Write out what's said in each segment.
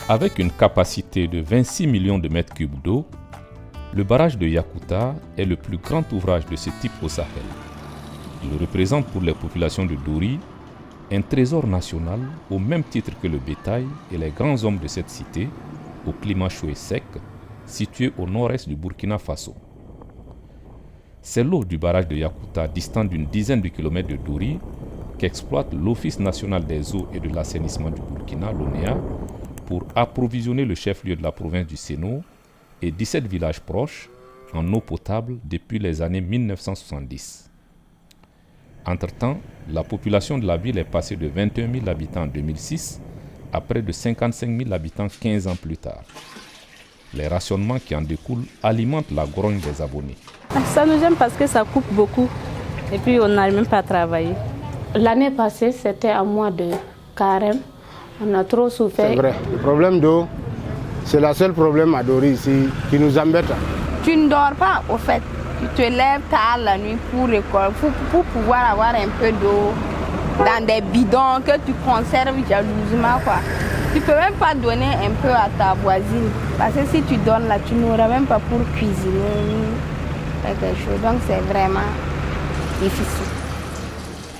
Avec une capacité de 26 millions de mètres cubes d'eau, le barrage de Yacouta est le plus grand ouvrage de ce type au Sahel. Il représente pour les populations de Dori un trésor national au même titre que le bétail et les grands hommes de cette cité, au climat chaud et sec, situé au nord-est du Burkina Faso. C'est l'eau du barrage de Yacouta, distant d'une dizaine de kilomètres de Dori, qu'exploite l'Office national des eaux et de l'assainissement du Burkina, l'ONEA, pour approvisionner le chef-lieu de la province du Séno et 17 villages proches en eau potable depuis les années 1970. Entre-temps, la population de la ville est passée de 21 000 habitants en 2006 à près de 55 000 habitants 15 ans plus tard. Les rationnements qui en découlent alimentent la grogne des abonnés. Ça nous gêne parce que ça coupe beaucoup et puis on n'arrive même pas à travailler. L'année passée, c'était un mois de carême. On a trop souffert. C'est vrai. Le problème d'eau, c'est le seul problème à Dori ici qui nous embête. Tu ne dors pas au fait. Tu te lèves tard la nuit pour pouvoir avoir un peu d'eau dans des bidons que tu conserves jalousement, quoi. Tu ne peux même pas donner un peu à ta voisine. Parce que si tu donnes là, tu n'auras même pas pour cuisiner quelque chose. Donc c'est vraiment difficile.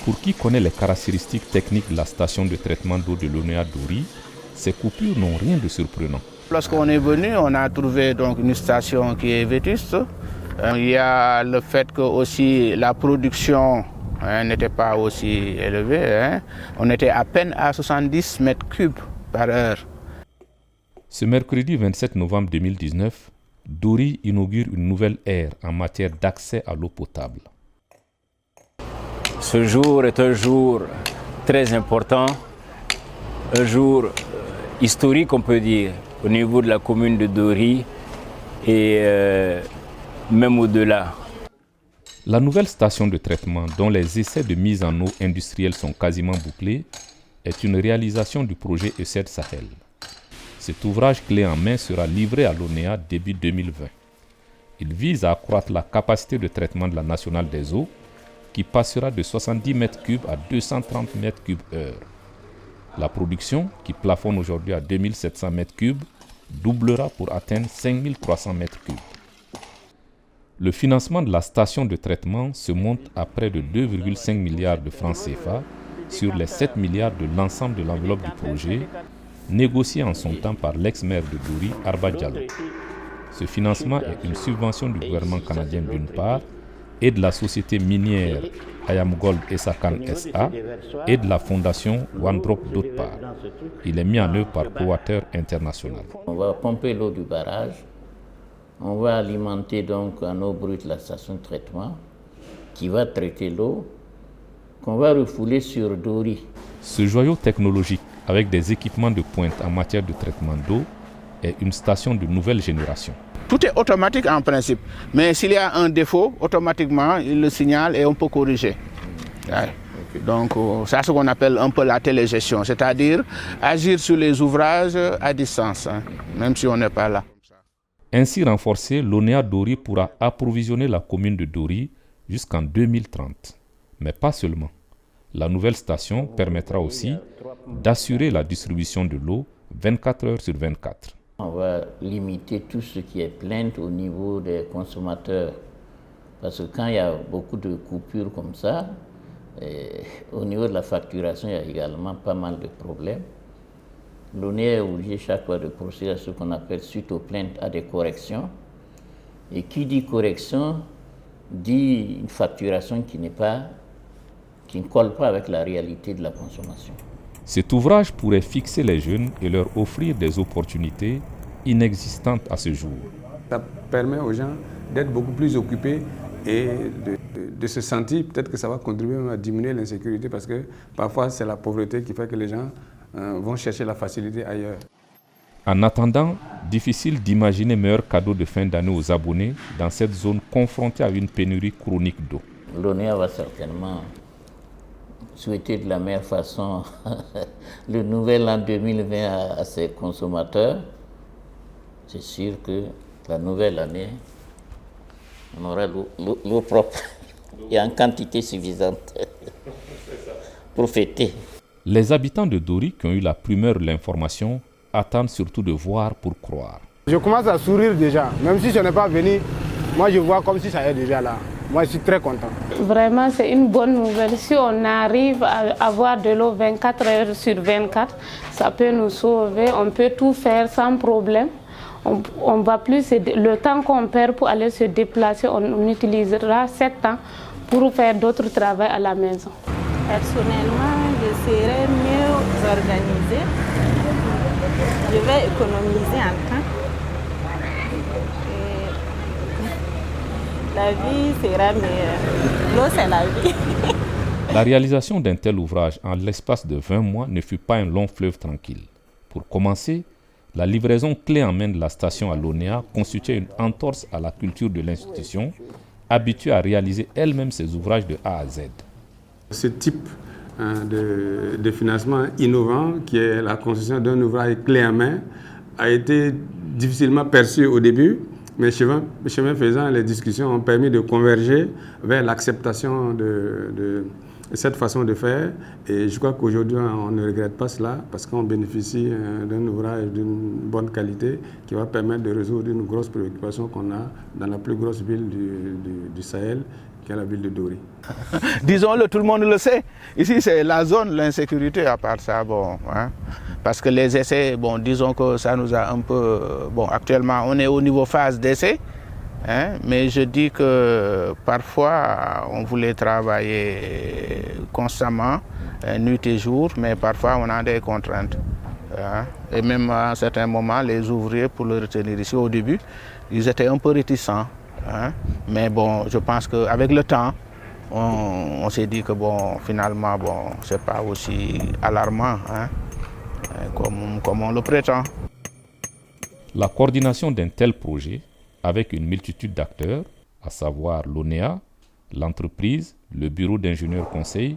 Pour qui connaît les caractéristiques techniques de la station de traitement d'eau de l'ONEA Dori, ces coupures n'ont rien de surprenant. Lorsqu'on est venu, on a trouvé donc une station qui est vétuste. Il y a le fait que aussi la production n'était pas aussi élevée. On était à peine à 70 mètres cubes par heure. Ce mercredi 27 novembre 2019, Dori inaugure une nouvelle ère en matière d'accès à l'eau potable. Ce jour est un jour très important, un jour historique on peut dire, au niveau de la commune de Dori et même au-delà. La nouvelle station de traitement, dont les essais de mise en eau industrielle sont quasiment bouclés, est une réalisation du projet ECED Sahel. Cet ouvrage clé en main sera livré à l'ONEA début 2020. Il vise à accroître la capacité de traitement de la nationale des eaux, qui passera de 70 mètres cubes à 230 mètres cubes heure. La production, qui plafonne aujourd'hui à 2700 mètres cubes, doublera pour atteindre 5300 mètres cubes. Le financement de la station de traitement se monte à près de 2,5 milliards de francs CFA sur les 7 milliards de l'ensemble de l'enveloppe du projet, négocié en son temps par l'ex-maire de Dori, Arba Diallo. Ce financement est une subvention du gouvernement canadien d'une part et de la société minière Ayam Gold Essakane SA et de la fondation One Drop d'autre part. Il est mis en œuvre par Cowater International. On va pomper l'eau du barrage. On va alimenter donc en eau brute la station de traitement qui va traiter l'eau qu'on va refouler sur Dori. Ce joyau technologique avec des équipements de pointe en matière de traitement d'eau est une station de nouvelle génération. Tout est automatique en principe, mais s'il y a un défaut, automatiquement il le signale et on peut corriger. Ouais. Donc ça c'est ce qu'on appelle un peu la télégestion, c'est-à-dire agir sur les ouvrages à distance, même si on n'est pas là. Ainsi renforcé, l'ONEA Dori pourra approvisionner la commune de Dori jusqu'en 2030. Mais pas seulement. La nouvelle station permettra aussi d'assurer la distribution de l'eau 24 heures sur 24. On va limiter tout ce qui est plainte au niveau des consommateurs. Parce que quand il y a beaucoup de coupures comme ça, au niveau de la facturation, il y a également pas mal de problèmes. L'ONEA est obligé chaque fois de procéder à ce qu'on appelle, suite aux plaintes, à des corrections. Et qui dit correction, dit une facturation qui ne colle pas avec la réalité de la consommation. Cet ouvrage pourrait fixer les jeunes et leur offrir des opportunités inexistantes à ce jour. Ça permet aux gens d'être beaucoup plus occupés et de se sentir, peut-être que ça va contribuer à diminuer l'insécurité parce que parfois c'est la pauvreté qui fait que les gens vont chercher la facilité ailleurs. En attendant, difficile d'imaginer meilleur cadeau de fin d'année aux abonnés dans cette zone confrontée à une pénurie chronique d'eau. L'ONEA va certainement souhaiter de la meilleure façon le nouvel an 2020 à ses consommateurs. C'est sûr que la nouvelle année, on aura l'eau propre et en quantité suffisante pour fêter. Les habitants de Dori qui ont eu la primeur de l'information attendent surtout de voir pour croire. Je commence à sourire déjà, même si je n'ai pas venu, moi je vois comme si ça est déjà là. Moi je suis très content. Vraiment c'est une bonne nouvelle. Si on arrive à avoir de l'eau 24 heures sur 24, ça peut nous sauver, on peut tout faire sans problème. On va plus, le temps qu'on perd pour aller se déplacer, on utilisera ce temps pour faire d'autres travaux à la maison. Personnellement, je serais mieux organisée. Je vais économiser en temps. Et la vie sera meilleure. L'eau, c'est la vie. La réalisation d'un tel ouvrage en l'espace de 20 mois ne fut pas un long fleuve tranquille. Pour commencer, la livraison clé en main de la station à Lonéa constituait une entorse à la culture de l'institution, habituée à réaliser elle-même ses ouvrages de A à Z. Ce type de financement innovant, qui est la construction d'un ouvrage clé en main, a été difficilement perçu au début, mais chemin faisant, les discussions ont permis de converger vers l'acceptation de cette façon de faire. Et je crois qu'aujourd'hui, on ne regrette pas cela parce qu'on bénéficie d'un ouvrage d'une bonne qualité qui va permettre de résoudre une grosse préoccupation qu'on a dans la plus grosse ville du Sahel, qui est la ville de Dori. Disons-le, tout le monde le sait. Ici, c'est la zone de l'insécurité, à part ça, bon, hein, parce que les essais, bon, disons que ça nous a un peu... Bon, actuellement, on est au niveau phase d'essai, hein, mais je dis que parfois, on voulait travailler constamment, nuit et jour, mais parfois, on a des contraintes. Hein, et même à un certain moment, les ouvriers, pour le retenir ici au début, ils étaient un peu réticents. Hein, mais bon, je pense qu'avec le temps, on s'est dit que bon, finalement, bon, c'est pas aussi alarmant, hein, comme on le prétend. La coordination d'un tel projet, avec une multitude d'acteurs, à savoir l'ONEA, l'entreprise, le bureau d'ingénieurs conseil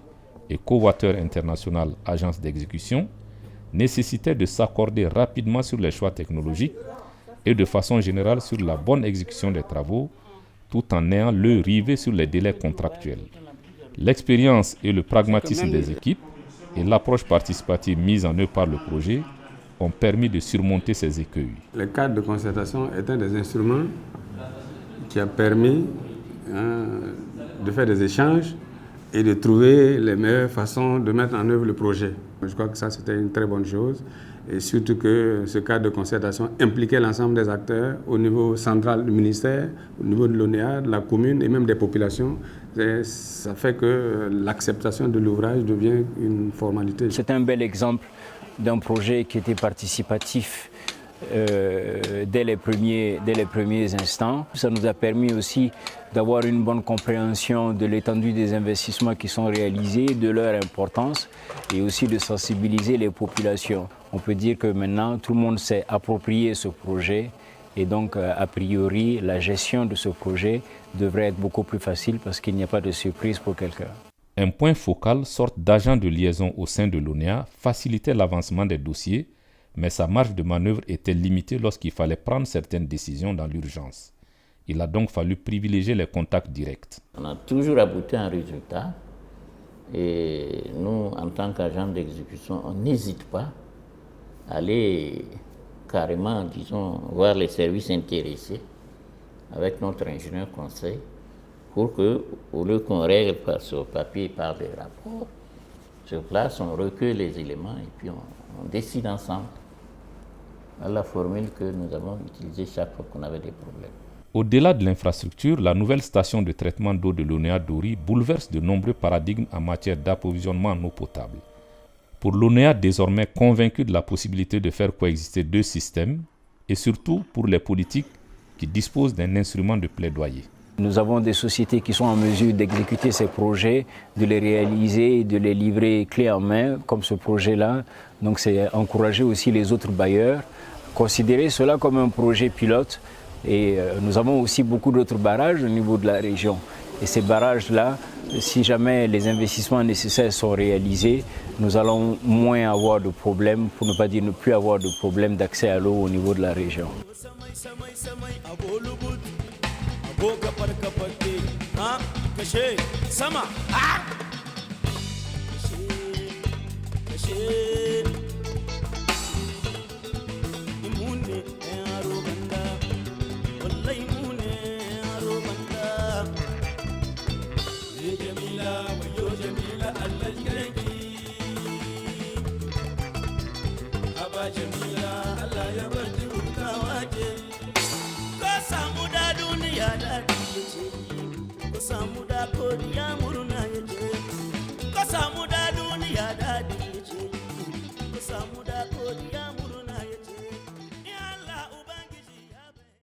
et Cowater International, agence d'exécution, nécessitait de s'accorder rapidement sur les choix technologiques et de façon générale sur la bonne exécution des travaux, tout en ayant l'œil rivé sur les délais contractuels. L'expérience et le pragmatisme des équipes et l'approche participative mise en œuvre par le projet ont permis de surmonter ces écueils. Le cadre de concertation est un des instruments qui a permis de faire des échanges et de trouver les meilleures façons de mettre en œuvre le projet. Je crois que ça, c'était une très bonne chose. Et surtout que ce cadre de concertation impliquait l'ensemble des acteurs au niveau central du ministère, au niveau de l'ONEA, de la commune et même des populations. Et ça fait que l'acceptation de l'ouvrage devient une formalité. C'est un bel exemple d'un projet qui était participatif dès les premiers instants. Ça nous a permis aussi d'avoir une bonne compréhension de l'étendue des investissements qui sont réalisés, de leur importance et aussi de sensibiliser les populations. On peut dire que maintenant tout le monde s'est approprié ce projet et donc a priori la gestion de ce projet devrait être beaucoup plus facile parce qu'il n'y a pas de surprise pour quelqu'un. Un point focal, sorte d'agent de liaison au sein de l'ONEA, facilitait l'avancement des dossiers, mais sa marge de manœuvre était limitée lorsqu'il fallait prendre certaines décisions dans l'urgence. Il a donc fallu privilégier les contacts directs. On a toujours abouti à un résultat et nous, en tant qu'agent d'exécution, on n'hésite pas à aller carrément, disons, voir les services intéressés avec notre ingénieur conseil pour que, au lieu qu'on règle sur papier par des rapports, sur place, on recueille les éléments et puis on décide ensemble à la formule que nous avons utilisée chaque fois qu'on avait des problèmes. Au-delà de l'infrastructure, la nouvelle station de traitement d'eau de l'ONEA Dori bouleverse de nombreux paradigmes en matière d'approvisionnement en eau potable. Pour l'ONEA désormais convaincu de la possibilité de faire coexister deux systèmes et surtout pour les politiques qui disposent d'un instrument de plaidoyer. Nous avons des sociétés qui sont en mesure d'exécuter ces projets, de les réaliser et de les livrer clé en main, comme ce projet-là. Donc c'est encourager aussi les autres bailleurs, considérer cela comme un projet pilote. Et nous avons aussi beaucoup d'autres barrages au niveau de la région. Et ces barrages-là, si jamais les investissements nécessaires sont réalisés, nous allons moins avoir de problèmes, pour ne pas dire ne plus avoir de problèmes d'accès à l'eau au niveau de la région. Jamila wayo Jamila Allah jikanki Aba Jamila Allah ya barki hutawa ke ka samu da duniya da ce ku samu da kodiya